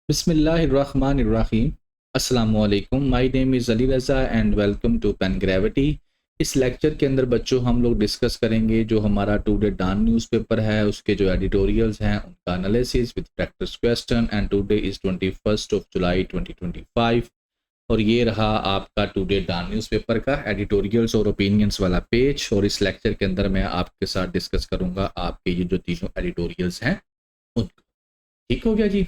बिस्मिल्लाहिर्रहमानिर्रहीम। अस्सलामुअलैकुम। My name is Ali Raza and welcome to pen gravity. इस लेक्चर के अंदर बच्चों हम लोग डिस्कस करेंगे जो हमारा टुडे डॉन न्यूज़पेपर है उसके जो एडिटोरियल्स हैं उनका analysis with practice question. And today is 21 जुलाई 2025 और ये रहा आपका टुडे डॉन न्यूज़पेपर का एडिटोरियल्स और ओपिनियंस वाला पेज। और इस लेक्चर के अंदर मैं आपके साथ डिस्कस करूंगा आपके ये जो तीनों एडिटोरियल्स हैं उनको। ठीक हो गया जी।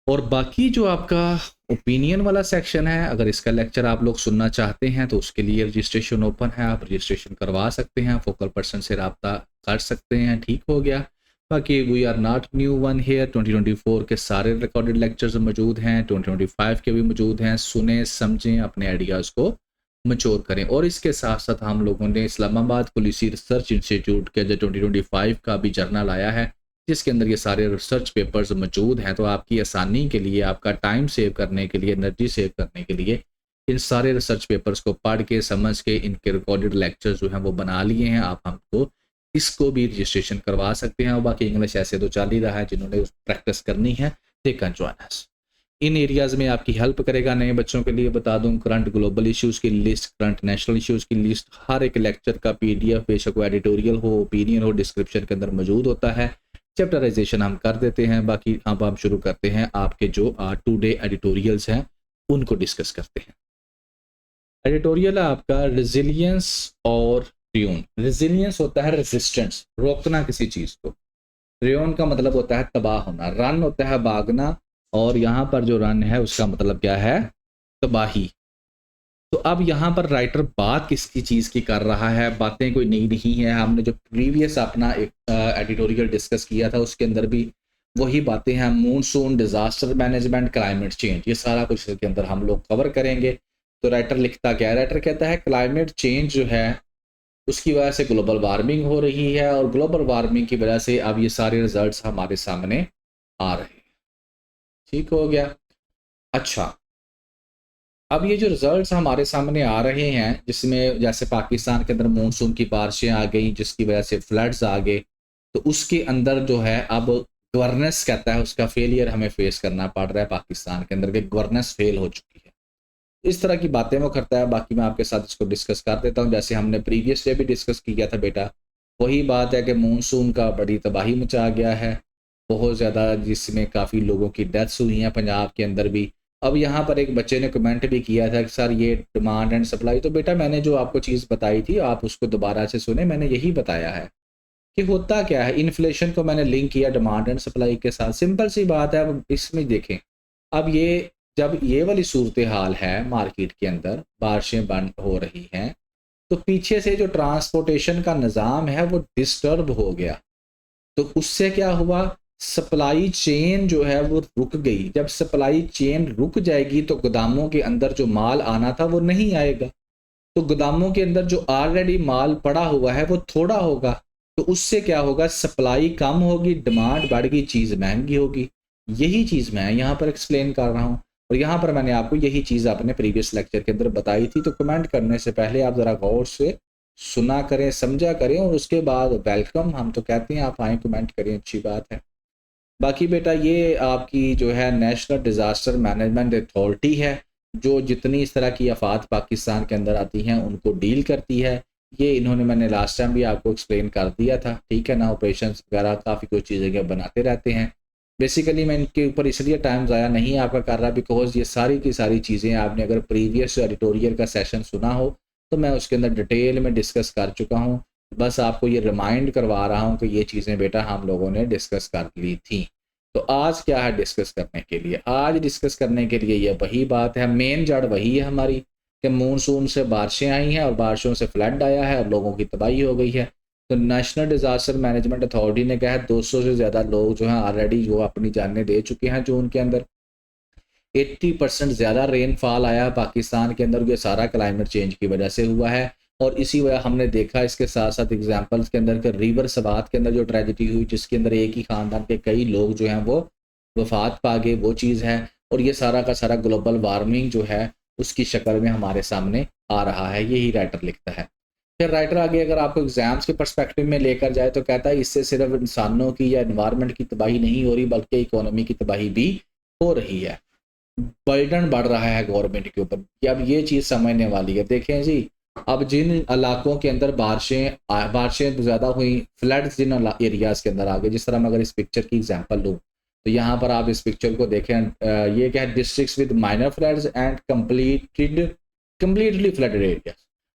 और बाकी जो आपका ओपिनियन वाला सेक्शन है, अगर इसका लेक्चर आप लोग सुनना चाहते हैं तो उसके लिए रजिस्ट्रेशन ओपन है, आप रजिस्ट्रेशन करवा सकते हैं, फोकल पर्सन से रब्ता कर सकते हैं। ठीक हो गया। बाकी we are not new one here. 2024 के सारे रिकॉर्डेड लेक्चर्स मौजूद हैं, 2025 के भी मौजूद हैं। सुने समझें, अपने आइडियाज़ को मच्योर करें। और इसके साथ साथ हम लोगों ने इस्लामाबाद पॉलिसी रिसर्च इंस्टीट्यूट के जो 2025 का भी जर्नल आया है जिसके अंदर ये सारे रिसर्च पेपर्स मौजूद हैं। तो आपकी आसानी के लिए, आपका टाइम सेव करने के लिए, एनर्जी सेव करने के लिए इन सारे रिसर्च पेपर्स को पढ़ के समझ के इनके रिकॉर्डेड लेक्चर्स जो हैं वो बना लिए हैं। आप हमको इसको भी रजिस्ट्रेशन करवा सकते हैं। और बाकी इंग्लिश ऐसे तो चल ही रहा है, जिन्होंने प्रैक्टिस करनी है they can join us. In areas में आपकी हेल्प करेगा। नए बच्चों के लिए बता दूं, करंट ग्लोबल इश्यूज़ की लिस्ट, करंट नेशनल इश्यूज़ की लिस्ट, हर एक लेक्चर का PDF, बेशक वो एडिटोरियल हो, ओपिनियन हो, डिस्क्रिप्शन के अंदर मौजूद होता है। चैप्टराइजेशन हम कर देते हैं। बाकी अब हम शुरू करते हैं आपके जो टुडे एडिटोरियल्स हैं उनको डिस्कस करते हैं। एडिटोरियल है आपका रेजिलियंस और रियोन। रेजिलियंस होता है रेजिस्टेंस, रोकना किसी चीज़ को। रियोन का मतलब होता है तबाह होना। रन होता है भागना, और यहाँ पर जो रन है उसका मतलब क्या है? तबाही। तो अब यहाँ पर राइटर बात किसकी चीज़ की कर रहा है? बातें कोई नई नहीं है। हमने जो प्रीवियस अपना एक एडिटोरियल डिस्कस किया था उसके अंदर भी वही बातें हैं। Monsoon, disaster management, climate change, ये सारा कुछ इसके अंदर हम लोग कवर करेंगे। तो राइटर लिखता क्या है? राइटर कहता है क्लाइमेट चेंज जो है उसकी वजह से ग्लोबल वार्मिंग हो रही है, और ग्लोबल वार्मिंग की वजह से अब ये सारे रिजल्ट्स हमारे सामने आ रहे हैं। ठीक हो गया। अच्छा, अब ये जो रिजल्ट्स हमारे सामने आ रहे हैं, जिसमें जैसे पाकिस्तान के अंदर मानसून की बारिशें आ गई जिसकी वजह से फ्लड्स आ गए, तो उसके अंदर जो है अब गवर्नेंस कहता है उसका फेलियर हमें फेस करना पड़ रहा है। पाकिस्तान के अंदर के गवर्नेंस फेल हो चुकी है। इस तरह की बातें वो करता है। बाकी मैं आपके साथ इसको डिस्कस कर देता हूँ। जैसे हमने प्रीवियस डे भी डिस्कस किया था बेटा, वही बात है कि मानसून का बड़ी तबाही मचा गया है, बहुत ज़्यादा, जिसमें काफ़ी लोगों की डेथ्स हुई हैं पंजाब के अंदर भी। अब यहाँ पर एक बच्चे ने कमेंट भी किया था कि सर ये डिमांड एंड सप्लाई, तो बेटा मैंने जो आपको चीज़ बताई थी आप उसको दोबारा से सुने। मैंने यही बताया है कि होता क्या है। इन्फ्लेशन को मैंने लिंक किया डिमांड एंड सप्लाई के साथ। सिंपल सी बात है। अब इसमें देखें, अब ये जब ये वाली सूरत हाल है मार्केट के अंदर, बारिशें बंद हो रही हैं, तो पीछे से जो ट्रांसपोर्टेशन का निज़ाम है वो डिस्टर्ब हो गया। तो उससे क्या हुआ? सप्लाई चेन जो है वो रुक गई। जब सप्लाई चेन रुक जाएगी तो गोदामों के अंदर जो माल आना था वो नहीं आएगा। तो गोदामों के अंदर जो ऑलरेडी माल पड़ा हुआ है वो थोड़ा होगा। तो उससे क्या होगा? सप्लाई कम होगी, डिमांड बढ़ गई, चीज़ महंगी होगी। यही चीज़ मैं यहाँ पर एक्सप्लेन कर रहा हूँ। और यहाँ पर मैंने आपको यही चीज़ अपने प्रीवियस लेक्चर के अंदर बताई थी। तो कमेंट करने से पहले आप ज़रा गौर से सुना करें, समझा करें, और उसके बाद वेलकम हम तो कहते हैं, आप आएँ कमेंट करें, अच्छी बात है। बाकी बेटा ये आपकी जो है नेशनल डिज़ास्टर मैनेजमेंट अथॉरिटी है, जो जितनी इस तरह की आफात पाकिस्तान के अंदर आती हैं उनको डील करती है। ये इन्होंने, मैंने लास्ट टाइम भी आपको एक्सप्लेन कर दिया था, ठीक है ना। ऑपरेशंस वगैरह काफ़ी कुछ चीज़ें बनाते रहते हैं। बेसिकली मैं इनके ऊपर इसलिए टाइम ज़ाया नहीं आपका कर रहा बिकॉज ये सारी की सारी चीज़ें आपने अगर प्रीवियस एडिटोरियल का सेशन सुना हो तो मैं उसके अंदर डिटेल में डिस्कस कर चुका हूँ। बस आपको ये रिमाइंड करवा रहा हूँ कि ये चीज़ें बेटा हम लोगों ने डिस्कस कर ली थी। तो आज क्या है डिस्कस करने के लिए? आज डिस्कस करने के लिए ये वही बात है, मेन जड़ वही है हमारी, कि मानसून से बारिशें आई हैं और बारिशों से फ्लड आया है और लोगों की तबाही हो गई है। तो नेशनल डिज़ास्टर मैनेजमेंट अथॉरिटी ने कहा है 200 से ज़्यादा लोग जो हैं ऑलरेडी जो अपनी जानें दे चुके हैं जून के अंदर। 80% ज़्यादा रेनफॉल आया है पाकिस्तान के अंदर, ये सारा क्लाइमेट चेंज की वजह से हुआ है। और इसी वजह हमने देखा इसके साथ साथ एग्जांपल्स के अंदर कि रिवर सवात के अंदर जो ट्रेजिडी हुई, जिसके अंदर एक ही ख़ानदान के कई लोग जो हैं वो वफात पा गए, वो चीज़ है। और ये सारा का सारा ग्लोबल वार्मिंग जो है उसकी शक्ल में हमारे सामने आ रहा है, यही राइटर लिखता है। फिर राइटर आगे अगर आपको एग्जाम्स के पर्सपेक्टिव में लेकर जाए तो कहता है इससे सिर्फ इंसानों की या इन्वायरमेंट की तबाही नहीं हो रही बल्कि इकोनॉमी की तबाही भी हो रही है, बर्डन बढ़ रहा है गवर्नमेंट के ऊपर कि अब ये चीज़ समझने वाली है। देखें जी, अब जिन इलाकों के अंदर बारिशें ज़्यादा हुई, फ्लड्स जिन एरियाज़ के अंदर आ गए, जिस तरह मैं अगर इस पिक्चर की एग्जांपल लूँ तो यहाँ पर आप इस पिक्चर को देखें, ये क्या है, districts with minor floods and completely flooded areas.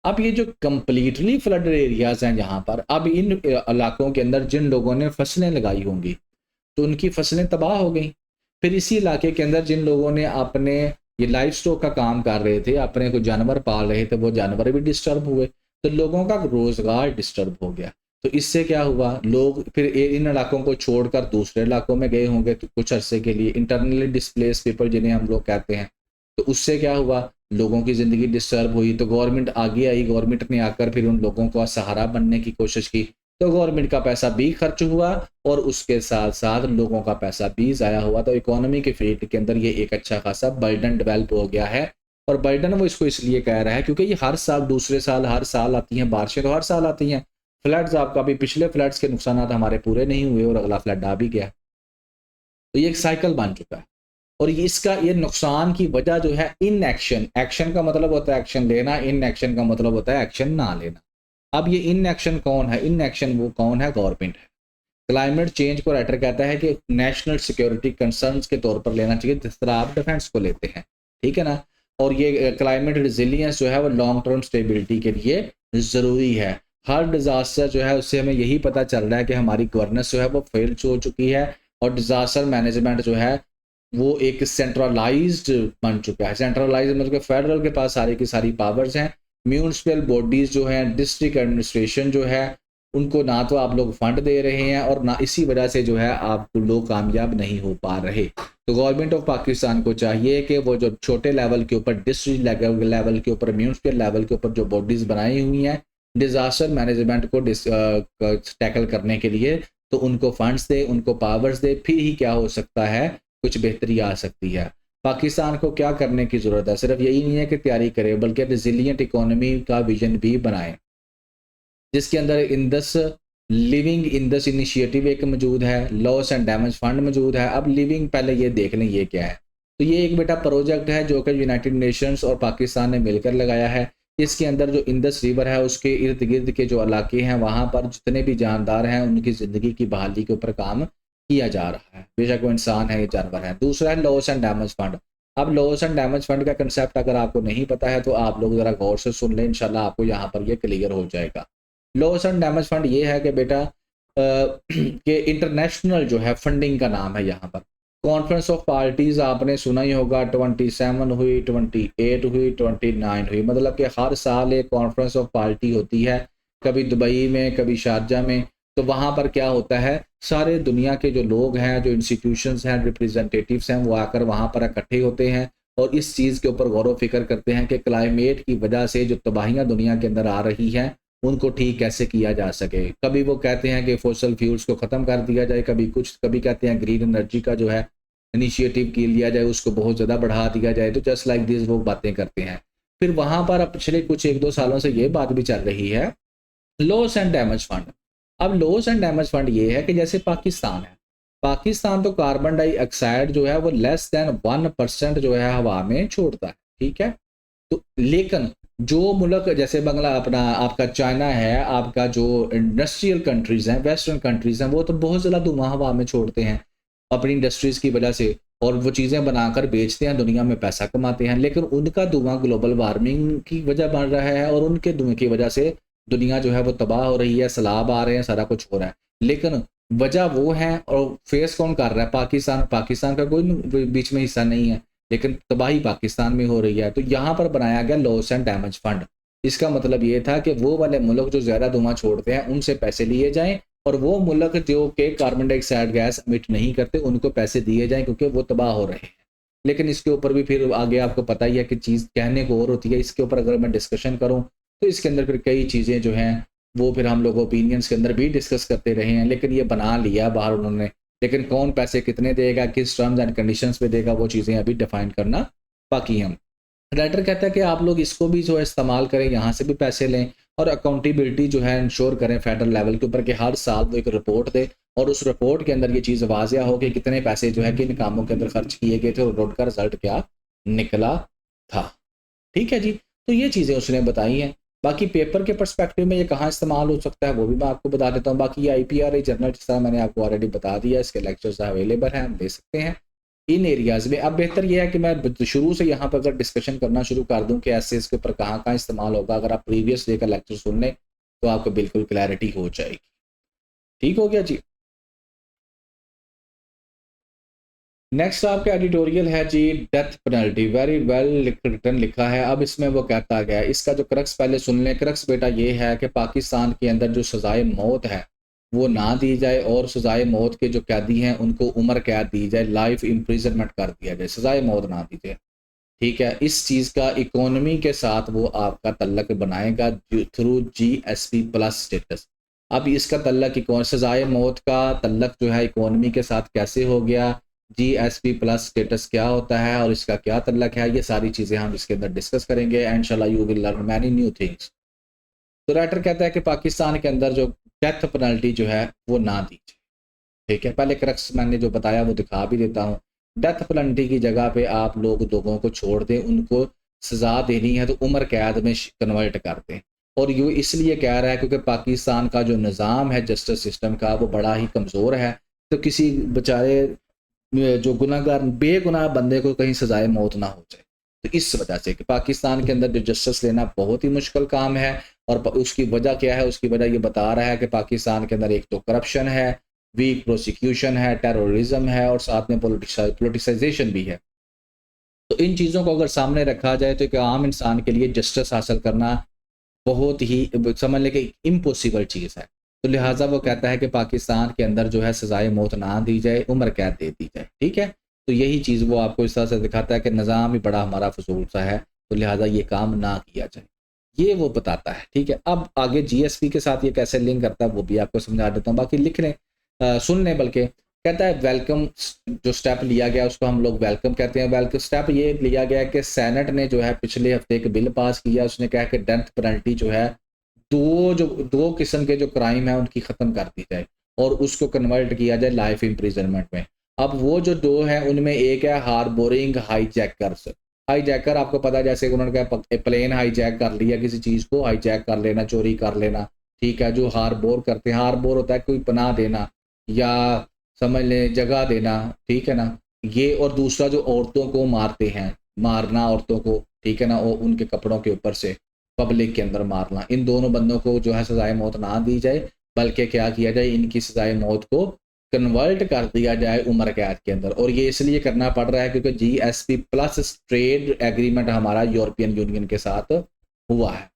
अब ये जो कंप्लीटली फ्लडेड एरियाज हैं यहाँ पर, अब इन इलाकों के अंदर जिन लोगों ने फसलें लगाई होंगी तो उनकी फसलें तबाह हो गई। फिर इसी इलाके के अंदर जिन लोगों ने अपने ये लाइफ स्टॉक का काम कर रहे थे, अपने को जानवर पाल रहे थे, वो जानवर भी डिस्टर्ब हुए, तो लोगों का रोजगार डिस्टर्ब हो गया। तो इससे क्या हुआ, लोग फिर इन इलाकों को छोड़कर दूसरे इलाकों में गए होंगे तो कुछ अरसे के लिए, इंटरनली डिस्प्लेस पीपल जिन्हें हम लोग कहते हैं। तो उससे क्या हुआ, लोगों की ज़िंदगी डिस्टर्ब हुई। तो गवर्नमेंट आगे आई, गवर्नमेंट ने आकर फिर उन लोगों का सहारा बनने की कोशिश की, तो गवर्नमेंट का पैसा भी खर्च हुआ और उसके साथ साथ लोगों का पैसा भी ज़ाया हुआ। तो इकोनॉमी के फील्ड के अंदर ये एक अच्छा खासा बर्डन डेवलप हो गया है। और बर्डन वो इसको इसलिए कह रहा है क्योंकि ये हर साल, दूसरे साल, हर साल आती हैं बारिशें, तो हर साल आती हैं। फ्लड्स, आपका भी पिछले फ्लड्स के नुकसान हमारे पूरे नहीं हुए और अगला फ्लड आ भी गया। तो ये एक साइकिल बन चुका है। और इसका ये नुकसान की वजह जो है इनएक्शन, एक्शन का मतलब होता है एक्शन लेना, इनएक्शन का मतलब होता है एक्शन ना लेना। अब ये इनएक्शन कौन है, इनएक्शन वो कौन है, गवर्नमेंट है। क्लाइमेट चेंज को राइटर कहता है कि नेशनल सिक्योरिटी कंसर्न्स के तौर पर लेना चाहिए, जिस तरह आप डिफेंस को लेते हैं, ठीक है ना। और ये क्लाइमेट रिजिलियंस जो है वो लॉन्ग टर्म स्टेबिलिटी के लिए ज़रूरी है। हर डिज़ास्टर जो है उससे हमें यही पता चल रहा है कि हमारी गवर्नेंस जो है वो फेल हो चुकी है और डिज़ास्टर मैनेजमेंट जो है वो एक सेंट्रलाइज्ड बन चुका है। सेंट्रलाइज्ड मतलब फेडरल के पास सारी की सारी पावर्स हैं। म्यूनिसिपल बॉडीज़ जो हैं, डिस्ट्रिक्ट एडमिनिस्ट्रेशन जो है, उनको ना तो आप लोग फंड दे रहे हैं और ना इसी वजह से जो है आप लोग कामयाब नहीं हो पा रहे। तो गवर्नमेंट ऑफ पाकिस्तान को चाहिए कि वो जो छोटे लेवल के ऊपर, डिस्ट्रिक्ट लेवल के ऊपर, म्यूनिसिपल लेवल के ऊपर जो बॉडीज़ बनाई हुई हैं डिज़ास्टर मैनेजमेंट को टैकल करने के लिए, तो उनको फंड्स दे, उनको पावर्स दे, फिर ही क्या हो सकता है, कुछ बेहतरी आ सकती है। पाकिस्तान को क्या करने की ज़रूरत है, सिर्फ यही नहीं है कि तैयारी करे, बल्कि रिजिलियंट इकोनॉमी का विजन भी बनाए, जिसके अंदर इंडस लिविंग इंडस इनिशिएटिव एक मौजूद है, लॉस एंड डैमेज फंड मौजूद है। अब लिविंग पहले ये देख लें ये क्या है। तो ये एक बेटा प्रोजेक्ट है जो कि यूनाइटेड नेशंस और पाकिस्तान ने मिलकर लगाया है। इसके अंदर जो इंडस रिवर है उसके इर्द गिर्द के जो इलाके हैं वहाँ पर जितने भी जानदार हैं उनकी ज़िंदगी की बहाली के ऊपर काम किया जा रहा है, बेशक वो इंसान है या जानवर है। दूसरा है लॉस एंड डैमेज फंड। अब लॉस एंड डैमेज फंड का कंसेप्ट अगर आपको नहीं पता है तो आप लोग ज़रा गौर से सुन लें, इंशाल्लाह आपको यहाँ पर ये क्लियर हो जाएगा। लॉस एंड डैमेज फंड ये है कि बेटा कि इंटरनेशनल जो है फंडिंग का नाम है यहाँ पर। कॉन्फ्रेंस ऑफ पार्टीज़ आपने सुना ही होगा, 27 हुई, 28 हुई, 29 हुई, मतलब कि हर साल एक कॉन्फ्रेंस ऑफ पार्टी होती है, कभी दुबई में, कभी शारजा में। तो वहाँ पर क्या होता है, सारे दुनिया के जो लोग हैं, जो इंस्टीट्यूशंस हैं, रिप्रेजेंटेटिव्स हैं, वो आकर वहाँ पर इकट्ठे होते हैं और इस चीज़ के ऊपर गौर व फिक्र करते हैं कि क्लाइमेट की वजह से जो तबाहियाँ दुनिया के अंदर आ रही हैं उनको ठीक कैसे किया जा सके। कभी वो कहते हैं कि फॉसिल फ्यूल्स को ख़त्म कर दिया जाए, कभी कहते हैं ग्रीन एनर्जी का जो है इनिशिएटिव की लिया जाए, उसको बहुत ज़्यादा बढ़ा दिया जाए। तो जस्ट लाइक दिस वो बातें करते हैं। फिर वहाँ पर अब पिछले कुछ 1-2 सालों से ये बात भी चल रही है, लॉस एंड डैमेज फंड। अब लॉस एंड डैमेज फंड ये है कि जैसे पाकिस्तान है, पाकिस्तान तो कार्बन डाइऑक्साइड जो है वो लेस देन 1% जो है हवा में छोड़ता है, ठीक है। तो लेकिन जो मुल्क जैसे बंगला अपना आपका चाइना है, आपका जो इंडस्ट्रियल कंट्रीज़ हैं, वेस्टर्न कंट्रीज़ हैं, वो तो बहुत ज़्यादा धुआं हवा में छोड़ते हैं अपनी इंडस्ट्रीज़ की वजह से, और वो चीज़ें बनाकर बेचते हैं, दुनिया में पैसा कमाते हैं। लेकिन उनका धुआं ग्लोबल वार्मिंग की वजह बन रहा है और उनके धुएं की वजह से दुनिया जो है वो तबाह हो रही है, सैलाब आ रहे हैं, सारा कुछ हो रहा है। लेकिन वजह वो है और फेस कौन कर रहा है, पाकिस्तान। पाकिस्तान का कोई बीच में हिस्सा नहीं है, लेकिन तबाही पाकिस्तान में हो रही है। तो यहाँ पर बनाया गया लॉस एंड डैमेज फंड। इसका मतलब ये था कि वो वाले मुल्क जो ज़्यादा धुआं छोड़ते हैं उनसे पैसे लिए जाएं और वो मुल्क जो कि कार्बन डाइऑक्साइड गैस एमिट नहीं करते उनको पैसे दिए जाएं, क्योंकि वो तबाह हो रहे हैं। लेकिन इसके ऊपर भी फिर आगे आपको पता ही है कि चीज़ कहने को और होती है। इसके ऊपर अगर मैं डिस्कशन करूँ तो इसके अंदर फिर कई चीज़ें जो हैं वो फिर हम लोग ओपिनियंस के अंदर भी डिस्कस करते रहे हैं। लेकिन ये बना लिया बाहर उन्होंने, लेकिन कौन पैसे कितने देगा, किस टर्म्स एंड कंडीशंस पे देगा, वो चीज़ें अभी डिफाइन करना बाकी हैं। राइटर कहता है कि आप लोग इसको भी जो है इस्तेमाल करें, यहाँ से भी पैसे लें और अकाउंटेबिलिटी जो है इंश्योर करें फेडरल लेवल के ऊपर कि हर साल वो एक रिपोर्ट दे और उस रिपोर्ट के अंदर ये चीज़ वाज़िया हो कि कितने पैसे जो है किन कामों के अंदर खर्च किए गए थे और रिपोर्ट का रिजल्ट क्या निकला था। ठीक है जी, तो ये चीज़ें उसने बताई हैं। बाकी पेपर के पर्सपेक्टिव में ये कहाँ इस्तेमाल हो सकता है वो भी मैं आपको बता देता हूँ। बाकी ये IPRA जर्नल जिस तरह मैंने आपको ऑलरेडी बता दिया, इसके लेक्चर्स अवेलेबल हैं, हम दे सकते हैं इन एरियाज़ में। अब बेहतर ये है कि मैं शुरू से यहाँ पर अगर डिस्कशन करना शुरू कर दूँ कि ऐसे इसके ऊपर कहाँ कहाँ इस्तेमाल होगा, अगर आप प्रीवियस डे का लेक्चर सुन लें तो आपको बिल्कुल क्लैरिटी हो जाएगी। ठीक हो गया जी। नेक्स्ट आपका एडिटोरियल है जी, death penalty, very well written लिखा है। अब इसमें वो कहता गया, इसका जो क्रक्स पहले सुन लें। क्रक्स बेटा ये है कि पाकिस्तान के अंदर जो सजाए मौत है वो ना दी जाए और सजाए मौत के जो कैदी हैं उनको उम्र कैद दी जाए, लाइफ इम्प्रिजनमेंट कर दिया जाए, सजाए मौत ना दी जाए। ठीक है, इस चीज़ का इकोनॉमी के साथ वो आपका तल्लक बनाएगा थ्रू GSP प्लस स्टेटस। अब इसका तल्लक सजाए मौत का तल्लक जो है इकोनॉमी के साथ कैसे हो गया, GSP प्लस स्टेटस क्या होता है और इसका क्या तल्लक है, ये सारी चीज़ें हम इसके अंदर डिस्कस करेंगे एंड इंशाल्लाह you will learn many new things. तो राइटर कहता है कि पाकिस्तान के अंदर जो डेथ पेनल्टी जो है वो ना दी जाए। ठीक है, पहले क्रक्स मैंने जो बताया वो दिखा भी देता हूँ। डेथ पेनल्टी की जगह पे आप लोगों को छोड़ दें, उनको सज़ा देनी है तो उम्र कैद में कन्वर्ट कर दें। और ये इसलिए कह रहा है क्योंकि पाकिस्तान का जो निज़ाम है जस्टिस सिस्टम का वो बड़ा ही कमज़ोर है। तो किसी बेचारे जो गुनाहगार बेगुनाह बंदे को कहीं सजाए मौत ना हो जाए, तो इस वजह से कि पाकिस्तान के अंदर जो जस्टिस लेना बहुत ही मुश्किल काम है। और उसकी वजह क्या है, उसकी वजह ये बता रहा है कि पाकिस्तान के अंदर एक तो करप्शन है, वीक प्रोसिक्यूशन है, टेररिज्म है और साथ में पोलिटिसाइजेशन भी है। तो इन चीज़ों को अगर सामने रखा जाए तो एक आम इंसान के लिए जस्टिस हासिल करना बहुत ही समझ लें कि इम्पॉसिबल चीज़ है। तो लिहाजा वो कहता है कि पाकिस्तान के अंदर जो है सजाए मौत ना दी जाए, उम्र कैद दे दी जाए। ठीक है, तो यही चीज़ वो आपको इस तरह से दिखाता है कि निज़ाम ही बड़ा हमारा फजूल सा है, तो लिहाजा ये काम ना किया जाए, ये वो बताता है। ठीक है, अब आगे GSP के साथ ये कैसे लिंक करता है वो भी आपको समझा देता हूँ। बाकी लिख लें, सुन लें। बल्कि कहता है वेलकम जो स्टेप लिया गया उसको हम लोग वेलकम कहते हैं। वेलकम स्टेप ये लिया गया कि सेनेट ने जो है पिछले हफ्ते एक बिल पास किया, उसने कहा कि डेथ पेनल्टी जो है दो किस्म के जो क्राइम है उनकी ख़त्म कर दी जाए और उसको कन्वर्ट किया जाए लाइफ इम्प्रिजनमेंट में। अब वो जो दो हैं उनमें एक है हार्बोरिंग हाईजैकर्स। हाईजैकर आपको पता है, जैसे उन्होंने कहा प्लेन हाईजैक कर लिया, किसी चीज़ को हाईजैक कर लेना, चोरी कर लेना। ठीक है, जो हार्बोर करते हैं, हार्बोर होता है कोई पनाह देना या समझ लें जगह देना। ठीक है ना, ये। और दूसरा जो औरतों को मारते हैं, मारना औरतों को, ठीक है ना, वो उनके कपड़ों के ऊपर से पब्लिक के अंदर मारना, इन दोनों बंदों को जो है सजाए मौत ना दी जाए, बल्कि क्या किया जाए, इनकी सजाए मौत को कन्वर्ट कर दिया जाए उम्र कैद के अंदर। और ये इसलिए करना पड़ रहा है क्योंकि GSP प्लस ट्रेड एग्रीमेंट हमारा यूरोपियन यूनियन के साथ हुआ है।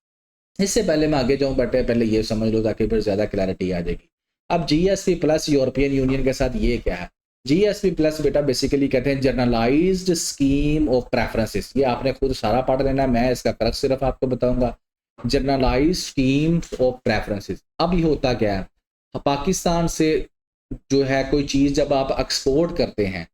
इससे पहले मैं आगे जाऊँ बेटे, पहले ये समझ लो ताकि फिर ज़्यादा क्लैरिटी आ जाएगी। अब GSP प्लस यूरोपियन यूनियन के साथ ये क्या है? GSP प्लस बेटा बेसिकली कहते हैं जनरलाइज्ड स्कीम ऑफ प्रेफरेंसेस। ये आपने खुद सारा पढ़ लेना, मैं इसका क्रक्स सिर्फ आपको बताऊंगा। Generalised scheme of preferences. अब ये होता क्या है, पाकिस्तान से जो है कोई चीज़ जब आप एक्सपोर्ट करते हैं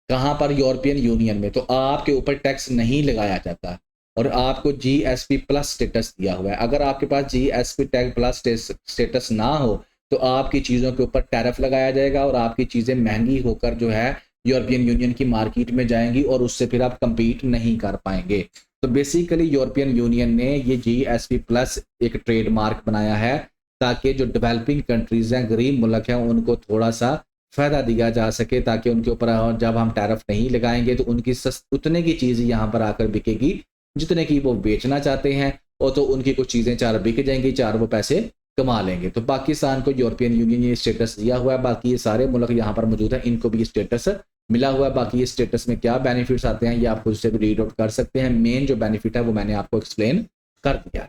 कहाँ पर, यूरोपियन यूनियन में, तो आपके ऊपर टैक्स नहीं लगाया जाता और आपको GSP प्लस स्टेटस दिया हुआ है। अगर आपके पास GSP टैग प्लस स्टेटस ना हो तो आपकी चीज़ों के ऊपर टैरिफ लगाया जाएगा और आपकी चीज़ें महंगी होकर जो है यूरोपियन यूनियन की मार्केट में जाएंगी और उससे फिर आप compete नहीं कर पाएंगे। तो बेसिकली यूरोपियन यूनियन ने ये GSP प्लस एक ट्रेडमार्क बनाया है ताकि जो डेवलपिंग कंट्रीज़ हैं, गरीब मुल्क हैं, उनको थोड़ा सा फ़ायदा दिया जा सके, ताकि उनके ऊपर जब हम टैरिफ नहीं लगाएंगे तो उनकी उतने की चीज़ यहाँ पर आकर बिकेगी जितने की वो बेचना चाहते हैं, और तो उनकी कुछ चीज़ें चार बिक जाएंगी, चार वो पैसे कमा लेंगे। तो पाकिस्तान को यूरोपियन यूनियन ये स्टेटस दिया हुआ है, बाकी ये सारे मुल्क यहाँ पर मौजूद हैं, इनको भी स्टेटस मिला हुआ है। बाकी ये स्टेटस में क्या बेनिफिट्स आते हैं ये आप खुद से भी रीड आउट कर सकते हैं। मेन जो बेनिफिट है वो मैंने आपको एक्सप्लेन कर दिया।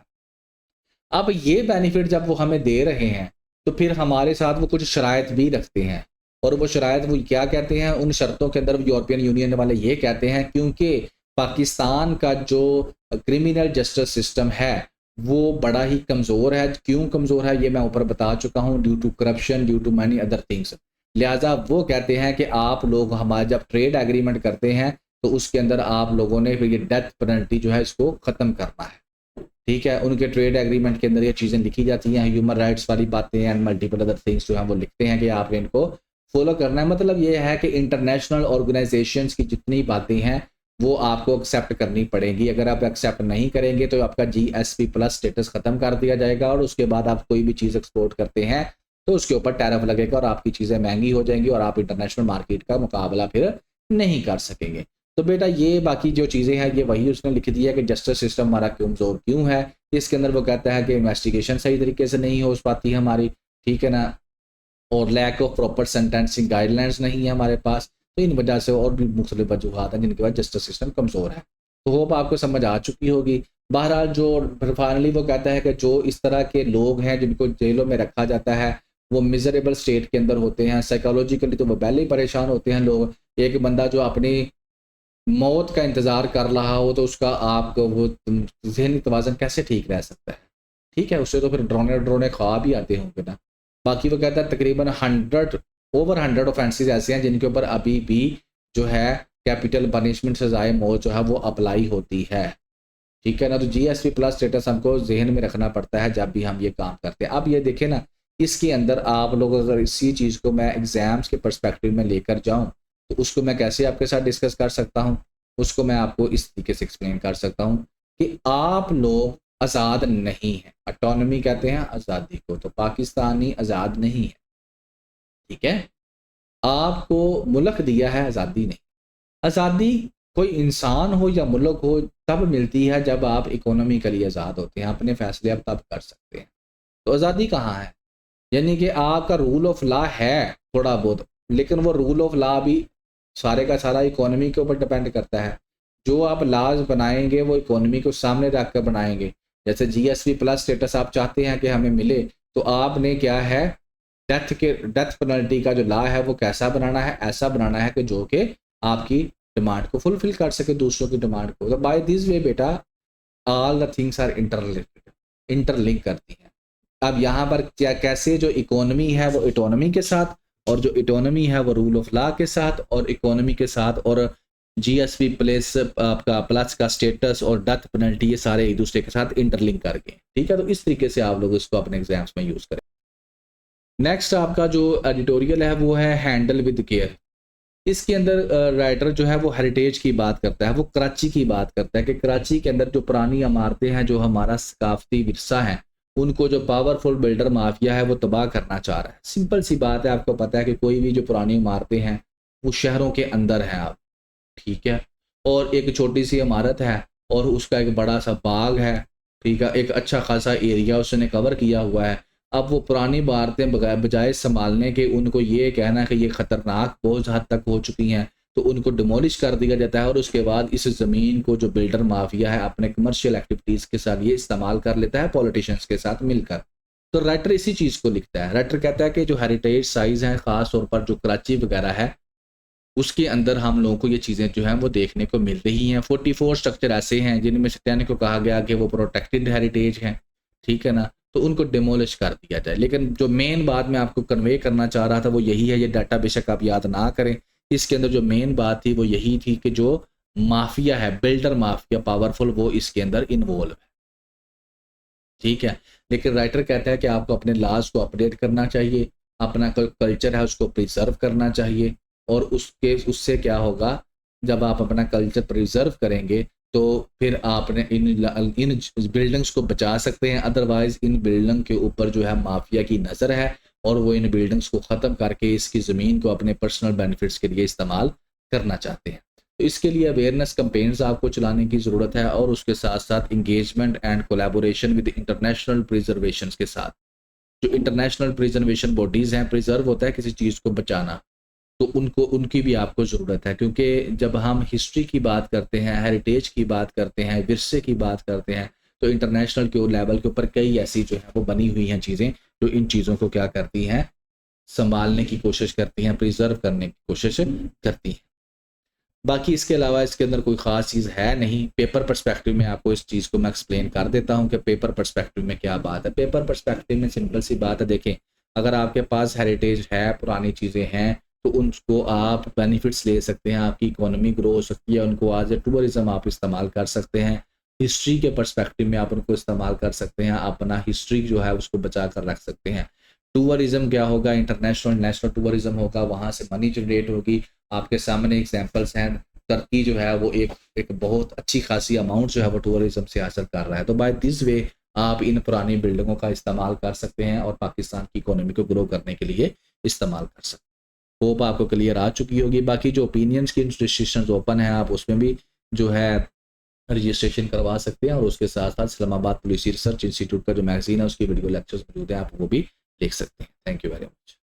अब ये बेनिफिट जब वो हमें दे रहे हैं तो फिर हमारे साथ वो कुछ शराइत भी रखते हैं, और वो शराइत वो क्या कहते हैं, उन शर्तों के अंदर यूरोपियन यूनियन वाले ये कहते हैं क्योंकि पाकिस्तान का जो क्रिमिनल जस्टिस सिस्टम है वो बड़ा ही कमज़ोर है। क्यों कमज़ोर है ये मैं ऊपर बता चुका हूँ, due to corruption, due to many other things. लिहाजा वो कहते हैं कि आप लोग हमारे जब ट्रेड एग्रीमेंट करते हैं तो उसके अंदर आप लोगों ने फिर ये डेथ पेनल्टी जो है इसको ख़त्म करना है। ठीक है, उनके ट्रेड एग्रीमेंट के अंदर ये चीज़ें लिखी जाती हैं, ह्यूमन राइट्स वाली बातें एंड मल्टीपल अदर थिंग्स जो हैं वो लिखते हैं कि आपने इनको फॉलो करना है। मतलब ये है कि इंटरनेशनल ऑर्गेनाइजेशंस की जितनी बातें हैं वो आपको एक्सेप्ट करनी पड़ेगी। अगर आप एक्सेप्ट नहीं करेंगे तो आपका GSP प्लस स्टेटस ख़त्म कर दिया जाएगा और उसके बाद आप कोई भी चीज़ एक्सपोर्ट करते हैं तो उसके ऊपर टैरिफ लगेगा और आपकी चीज़ें महंगी हो जाएंगी और आप इंटरनेशनल मार्केट का मुकाबला फिर नहीं कर सकेंगे। तो बेटा ये बाकी जो चीज़ें हैं ये वही उसने लिख दिया कि जस्टिस सिस्टम हमारा कमज़ोर क्यों है। इसके अंदर वो कहता है कि इन्वेस्टिगेशन सही तरीके से नहीं हो पाती है हमारी, ठीक है ना, और lack of proper sentencing guidelines नहीं है हमारे पास। तो इन वजह से और भी मुख्तलिफ वजूहात हैं जिनके बाद जस्टिस सिस्टम कमज़ोर है। तो होप आपको समझ आ चुकी होगी। बहरहाल जो फाइनली वो कहता है कि जो इस तरह के लोग हैं जिनको जेलों में रखा जाता है वो मिजरेबल स्टेट के अंदर होते हैं, साइकोलॉजिकली तो वो पहले ही परेशान होते हैं लोग। एक बंदा जो अपनी मौत का इंतज़ार कर रहा हो तो उसका आपको वो ज़हनी तवाज़न कैसे ठीक रह सकता है, ठीक है, उससे तो फिर ड्रोने ख्वाब ही आते होंगे ना। बाकी वो कहता है तकरीबन 100 ऑफेंसेस ऐसे हैं जिनके ऊपर अभी भी जो है कैपिटल पनिशमेंट सजाए मौत जो है वो अप्लाई होती है, ठीक है ना। तो GSP प्लस स्टेटस हमको जहन में रखना पड़ता है जब भी हम ये काम करते हैं। अब ये देखें ना, इसके अंदर आप लोग अगर इसी चीज़ को मैं एग्ज़ाम्स के पर्सपेक्टिव में लेकर जाऊँ तो उसको मैं कैसे आपके साथ डिस्कस कर सकता हूँ, उसको मैं आपको इस तरीके से एक्सप्लेन कर सकता हूँ कि आप लोग आज़ाद नहीं हैं। ऑटोनॉमी कहते हैं आज़ादी को, तो पाकिस्तानी आज़ाद नहीं है, ठीक है। आपको मुल्क दिया है, आज़ादी नहीं। आज़ादी कोई इंसान हो या मुल्क हो तब मिलती है जब आप इकोनॉमिकली आज़ाद होते हैं, अपने फैसले आप तब कर सकते हैं। तो आज़ादी कहाँ है? यानी कि आपका रूल ऑफ लॉ है थोड़ा बहुत, लेकिन वो रूल ऑफ लॉ भी सारे का सारा इकोनॉमी के ऊपर डिपेंड करता है। जो आप लॉज बनाएंगे वो इकोनॉमी को सामने रख कर बनाएंगे। जैसे GSP प्लस स्टेटस आप चाहते हैं कि हमें मिले तो आपने क्या है, डेथ पेनल्टी का जो लॉ है वो कैसा बनाना है, ऐसा बनाना है कि जो कि आपकी डिमांड को फुलफिल कर सके, दूसरों की डिमांड को। तो बाय दिस वे बेटा all the things are interlink करती हैं। अब यहाँ पर क्या कैसे जो इकोनॉमी है वो इकोनॉमी के साथ और जो इकोनॉमी है वो रूल ऑफ लॉ के साथ और इकोनॉमी के साथ और GSP प्लस आपका प्लस का स्टेटस और डेथ पेनल्टी ये सारे एक दूसरे के साथ इंटरलिंक करके, ठीक है। तो इस तरीके से आप लोग इसको अपने एग्जाम्स में यूज़ करें। नेक्स्ट आपका जो एडिटोरियल है वो है हैंडल विद केयर। इसके अंदर राइटर जो है वो हेरिटेज की बात करता है, वो कराची की बात करता है कि कराची के अंदर जो पुरानी इमारतें हैं, जो हमारा सकाफती विरसा है, उनको जो पावरफुल बिल्डर माफिया है वो तबाह करना चाह रहा है। सिंपल सी बात है, आपको पता है कि कोई भी जो पुरानी इमारतें हैं वो शहरों के अंदर हैं आप, ठीक है, और एक छोटी सी इमारत है और उसका एक बड़ा सा बाग है, ठीक है, एक अच्छा खासा एरिया उसने कवर किया हुआ है। अब वो पुरानी इमारतें बजाय संभालने के उनको ये कहना कि ये ख़तरनाक बहुत हद तक हो चुकी हैं तो उनको डिमोलिश कर दिया जाता है और उसके बाद इस ज़मीन को जो बिल्डर माफिया है अपने कमर्शियल एक्टिविटीज़ के साथ ये इस्तेमाल कर लेता है पॉलिटिशियंस के साथ मिलकर। तो राइटर इसी चीज़ को लिखता है। राइटर कहता है कि जो हेरिटेज साइज़ हैं ख़ास तौर पर जो कराची वगैरह है उसके अंदर हम लोगों को ये चीज़ें जो हैं वो देखने को मिल रही हैं। 44 स्ट्रक्चर ऐसे हैं जिनमें से 10 को कहा गया कि वो प्रोटेक्टेड हेरिटेज हैं, ठीक है ना, तो उनको डिमोलिश कर दिया जाए। लेकिन जो मेन बात मैं आपको कन्वे करना चाह रहा था वो यही है, ये डाटा बेशक आप याद ना करें, इसके अंदर जो मेन बात थी वो यही थी कि जो माफिया है, बिल्डर माफिया पावरफुल, वो इसके अंदर इन्वॉल्व है, ठीक है। लेकिन राइटर कहता है कि आपको अपने लॉज को अपडेट करना चाहिए, अपना कल्चर है उसको प्रिजर्व करना चाहिए और उससे क्या होगा, जब आप अपना कल्चर प्रिजर्व करेंगे तो फिर आपने इन बिल्डिंग्स को बचा सकते हैं। अदरवाइज इन बिल्डिंग के ऊपर जो है माफिया की नज़र है और वो इन बिल्डिंग्स को ख़त्म करके इसकी ज़मीन को अपने पर्सनल बेनिफिट्स के लिए इस्तेमाल करना चाहते हैं। तो इसके लिए अवेयरनेस कैंपेन्स आपको चलाने की ज़रूरत है और उसके साथ साथ engagement and collaboration with international preservation के साथ। जो इंटरनेशनल प्रिजर्वेशन बॉडीज़ हैं, प्रिजर्व होता है किसी चीज़ को बचाना, तो उनकी भी आपको ज़रूरत है। क्योंकि जब हम हिस्ट्री की बात करते हैं, हेरिटेज की बात करते हैं, विरसे की बात करते हैं, तो इंटरनेशनल के लेवल के ऊपर कई ऐसी जो है वो बनी हुई हैं चीज़ें जो इन चीज़ों को क्या करती हैं, संभालने की कोशिश करती हैं, प्रिजर्व करने की कोशिश करती हैं। बाकी इसके अलावा इसके अंदर कोई ख़ास चीज़ है नहीं। पेपर पर्सपेक्टिव में आपको इस चीज़ को मैं एक्सप्लेन कर देता हूँ कि पेपर पर्सपेक्टिव में क्या बात है। पेपर पर्सपेक्टिव में सिंपल सी बात है, देखें, अगर आपके पास हेरिटेज है, पुरानी चीज़ें हैं, तो उनको आप बेनिफिट्स ले सकते हैं, आपकी इकोनॉमी ग्रो हो सकती है, उनको एज ए टूरिज़्म आप इस्तेमाल कर सकते हैं। हिस्ट्री के पर्सपेक्टिव में आप उनको इस्तेमाल कर सकते हैं, अपना हिस्ट्री जो है उसको बचा कर रख सकते हैं। टूरिज्म क्या होगा, इंटरनेशनल नेशनल टूरिज्म होगा, वहाँ से मनी जनरेट होगी। आपके सामने एग्जांपल्स हैं, टर्की जो है वो एक बहुत अच्छी खासी अमाउंट जो है वो टूरिज्म से हासिल कर रहा है। तो बाय दिस वे आप इन पुरानी बिल्डिंगों का इस्तेमाल कर सकते हैं और पाकिस्तान की इकोनॉमी को ग्रो करने के लिए इस्तेमाल कर सकते हैं। होप आपको क्लियर आ चुकी होगी। बाकी जो ओपिनियंस की रजिस्ट्रेशन ओपन है, आप उसमें भी जो है रजिस्ट्रेशन करवा सकते हैं, और उसके साथ साथ इस्लामाबाद पुलिस रिसर्च इंस्टीट्यूट का जो मैगजीन है उसकी वीडियो लेक्चर्स मौजूद है, आप वो भी देख सकते हैं। Thank you very much.